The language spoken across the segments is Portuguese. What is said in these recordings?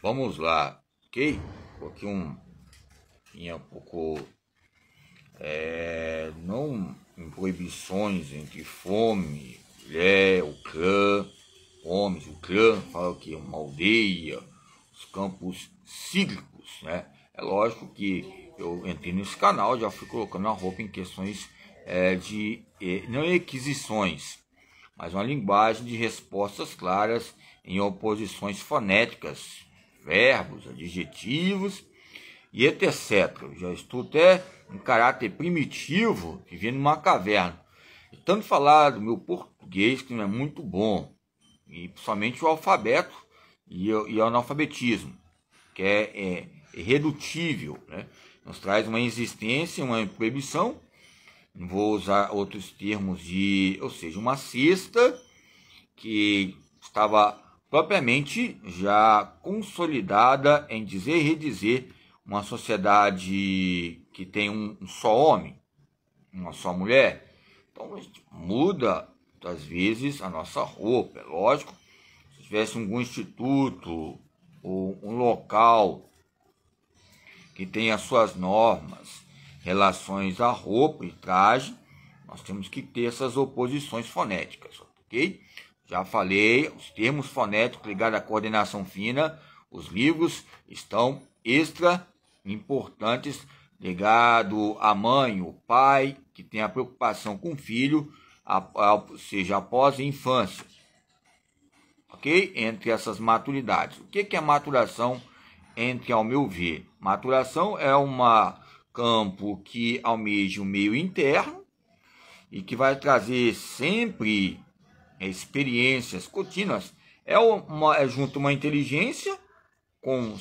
Vamos lá, ok? Aqui um pouco não em proibições entre fome, mulher, o clã, homens, o clã, fala que é uma aldeia, os campos cíclicos, né? É lógico que eu entrei nesse canal, já fui colocando a roupa em questões não requisições, mas uma linguagem de respostas claras em oposições fonéticas, verbos, adjetivos e etc. Eu já estou até em caráter primitivo, vivendo numa caverna. E tanto falar do meu português, que não é muito bom, e principalmente o alfabeto e o analfabetismo, que é irredutível, né? Nos traz uma existência, uma proibição. Não vou usar outros termos ou seja, uma cesta que estava propriamente já consolidada em dizer e redizer uma sociedade que tem um só homem, uma só mulher. Então a gente muda, às vezes, a nossa roupa. É lógico, se tivesse algum instituto ou um local que tem as suas normas, relações à roupa e traje, nós temos que ter essas oposições fonéticas, ok? Já falei, os termos fonéticos ligados à coordenação fina, os livros estão extra importantes, ligado à mãe, o pai, que tem a preocupação com o filho, ou seja, após a infância, ok? Entre essas maturidades. O que é maturação? Ao meu ver, maturação é um campo que almeja o meio interno e que vai trazer sempre experiências contínuas. Junto uma inteligência com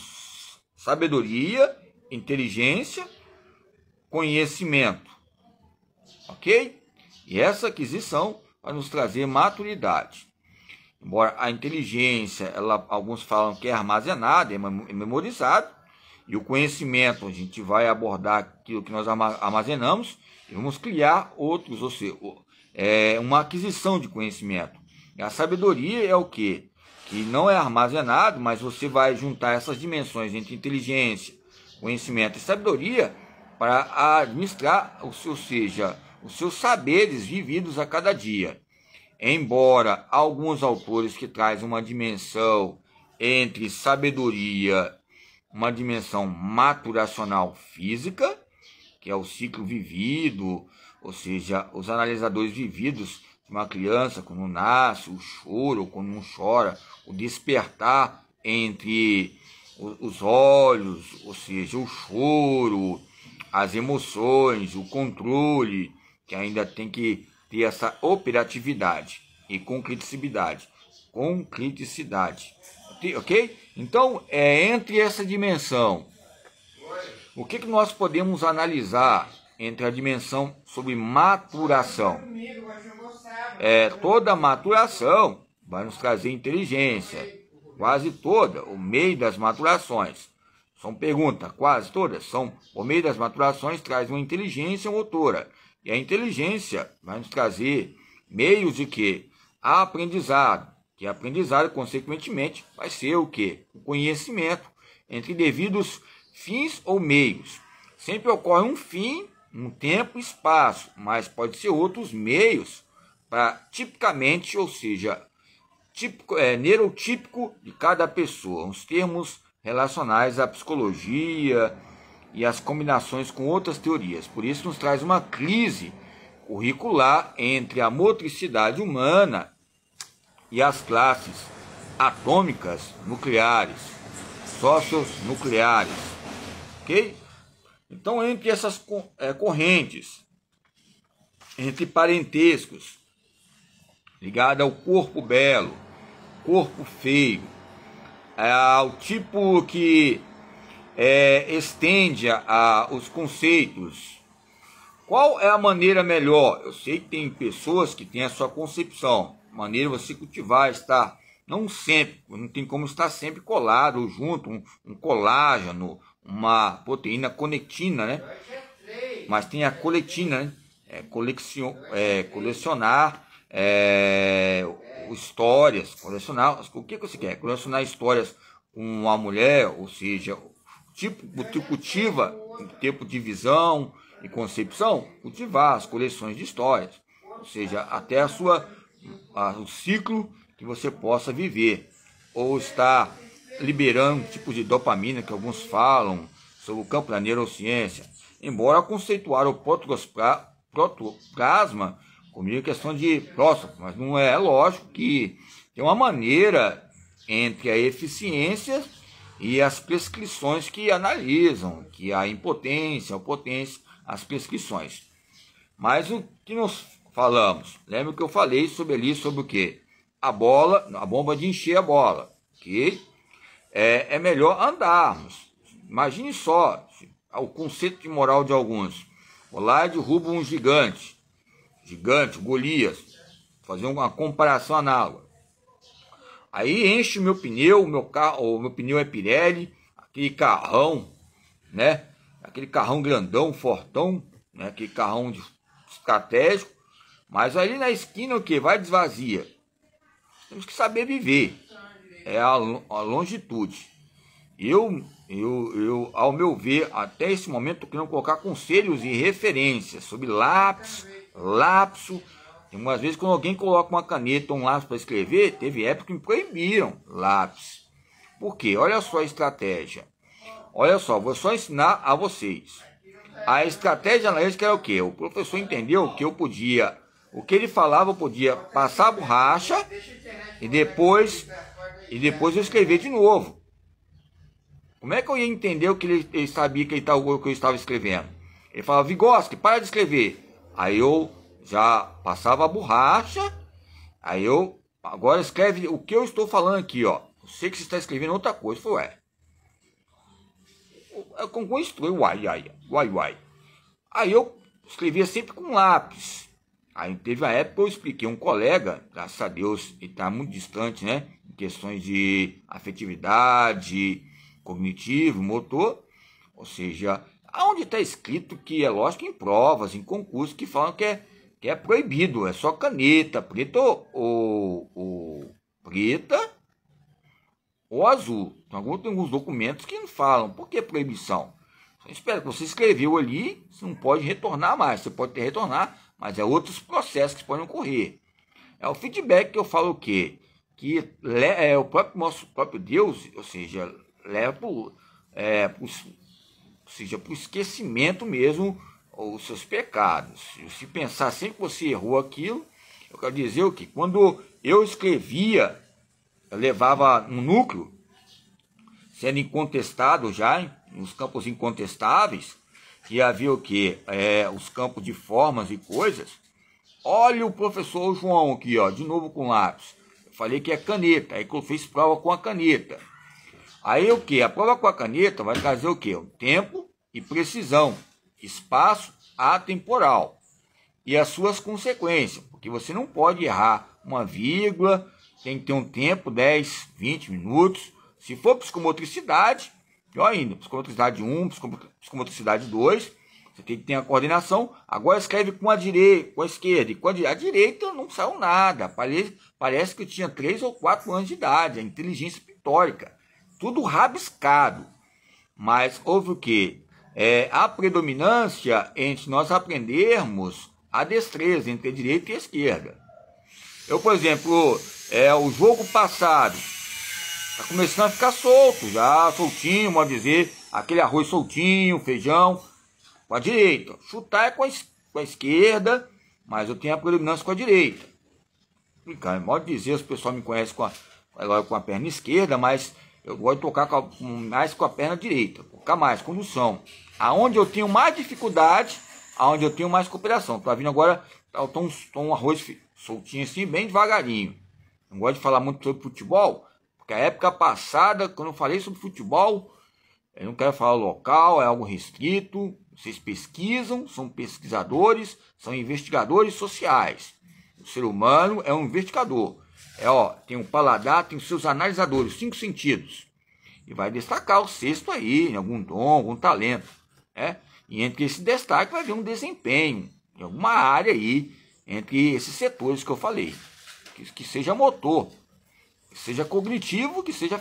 sabedoria, inteligência, conhecimento, ok? E essa aquisição vai nos trazer maturidade. Embora a inteligência, alguns falam que é armazenada, é memorizado, e o conhecimento, a gente vai abordar aquilo que nós armazenamos e vamos criar outros, ou seja, uma aquisição de conhecimento. E a sabedoria é o quê? Que não é armazenado, mas você vai juntar essas dimensões entre inteligência, conhecimento e sabedoria para administrar, ou seja, os seus saberes vividos a cada dia. Embora alguns autores que trazem uma dimensão entre sabedoria, uma dimensão maturacional física, que é o ciclo vivido, ou seja, os analisadores vividos de uma criança quando nasce, o choro quando não chora, o despertar entre os olhos, ou seja, o choro, as emoções, o controle, que ainda tem que ter essa operatividade e concreticidade, ok? Então, entre essa dimensão, o que nós podemos analisar entre a dimensão sobre maturação? Toda maturação vai nos trazer inteligência, quase toda, o meio das maturações. São perguntas, quase todas, o meio das maturações traz uma inteligência motora. E a inteligência vai nos trazer meios de quê? Aprendizado. Que aprendizado, consequentemente, vai ser o quê? O conhecimento entre devidos fins ou meios. Sempre ocorre um fim, um tempo e espaço, mas pode ser outros meios para tipicamente, ou seja, neurotípico de cada pessoa. Uns termos relacionais à psicologia e as combinações com outras teorias. Por isso nos traz uma crise curricular entre a motricidade humana e as classes atômicas nucleares, socionucleares, ok? Então, entre essas correntes, entre parentescos, ligada ao corpo belo, corpo feio, ao tipo que estende os conceitos. Qual é a maneira melhor? Eu sei que tem pessoas que têm a sua concepção, maneira de você cultivar, estar, não sempre, não tem como estar sempre colado ou junto, um colágeno, uma proteína conectina, né? Mas tem a coletina, né? Colecionar histórias, colecionar, o que você quer? Colecionar histórias com uma mulher, ou seja, tipo, você cultiva em tempo de visão e concepção, cultivar as coleções de histórias, ou seja, até o ciclo que você possa viver, ou está liberando tipos de dopamina que alguns falam sobre o campo da neurociência, embora conceituar o protoplasma comigo questão de próstata, mas não é lógico que tem uma maneira entre a eficiência e as prescrições que analisam, que a impotência, a potência, as prescrições. Mas o que nós falamos? Lembra que eu falei sobre o quê? A bomba de encher a bola, ok? É melhor andarmos. Imagine só o conceito de moral de alguns. Vou lá e derrubo um gigante, Golias, fazer uma comparação análoga. Aí enche o meu pneu, o meu pneu é Pirelli, aquele carrão, né? Aquele carrão grandão, fortão, né? Aquele carrão estratégico. Mas ali na esquina o que? Vai desvazia. Temos que saber viver. É a longitude. Ao meu ver, até esse momento, estou querendo colocar conselhos e referências sobre lapso. Tem umas vezes quando alguém coloca uma caneta ou um lápis para escrever, teve época que me proibiram lápis. Por quê? Olha só a estratégia. Olha só, vou só ensinar a vocês. A estratégia analítica era o quê? O professor entendeu que o que ele falava, eu podia passar a borracha e depois eu escrever de novo. Como é que eu ia entender o que ele sabia que eu estava escrevendo? Ele falava, Vygotsky, para de escrever. Aí eu já passava a borracha, agora escreve o que eu estou falando aqui, ó. Eu sei que você está escrevendo outra coisa. Foi, com isso, uai. Aí eu escrevia sempre com lápis. Aí teve a época que eu expliquei um colega, graças a Deus, ele está muito distante, né? Em questões de afetividade, cognitivo, motor, ou seja, aonde está escrito que é lógico em provas, em concursos que falam que é proibido, é só caneta, preta preta ou azul. Então, tem alguns documentos que não falam. Por que proibição? Eu espero que você escreveu ali, você não pode retornar mais. Você pode retornar, mas é outros processos que podem ocorrer. É o feedback que eu falo o quê? Que é o nosso próprio Deus, ou seja, leva para o esquecimento mesmo os seus pecados. Se pensar sempre que você errou aquilo, eu quero dizer o que? Quando eu escrevia, eu levava um núcleo, sendo incontestado já, nos campos incontestáveis, que havia o que? Os campos de formas e coisas. Olha o professor João aqui, ó, de novo com lápis. Eu falei que é caneta, aí que eu fiz prova com a caneta. Aí o que? A prova com a caneta vai trazer o que? O tempo e precisão, espaço atemporal e as suas consequências, porque você não pode errar uma vírgula, tem que ter um tempo, 10, 20 minutos. Se for psicomotricidade, pior ainda, psicomotricidade 1, psicomotricidade 2, você tem que ter a coordenação. Agora escreve com a direita, com a esquerda, e com a direita não saiu nada, parece que eu tinha 3 ou 4 anos de idade, a inteligência pictórica. Tudo rabiscado, mas houve o que? A predominância entre nós aprendermos a destreza entre a direita e a esquerda. Eu, por exemplo, o jogo passado, está começando a ficar solto, já soltinho, pode dizer, aquele arroz soltinho, feijão, com a direita. Chutar é com a esquerda, mas eu tenho a predominância com a direita. Pode dizer, os pessoal me conhecem com a perna esquerda, mas eu gosto de tocar mais com a perna direita, tocar mais, condução. Aonde eu tenho mais dificuldade, aonde eu tenho mais cooperação. Tá vindo agora, um arroz soltinho assim, bem devagarinho. Não gosto de falar muito sobre futebol, porque a época passada, quando eu falei sobre futebol, eu não quero falar local, é algo restrito. Vocês pesquisam, são pesquisadores, são investigadores sociais. O ser humano é um investigador. Tem um paladar, tem os seus analisadores, 5 sentidos. E vai destacar o sexto aí, em algum dom, algum talento. E entre esse destaque vai haver um desempenho em alguma área aí entre esses setores que eu falei. Que seja motor, que seja cognitivo, que seja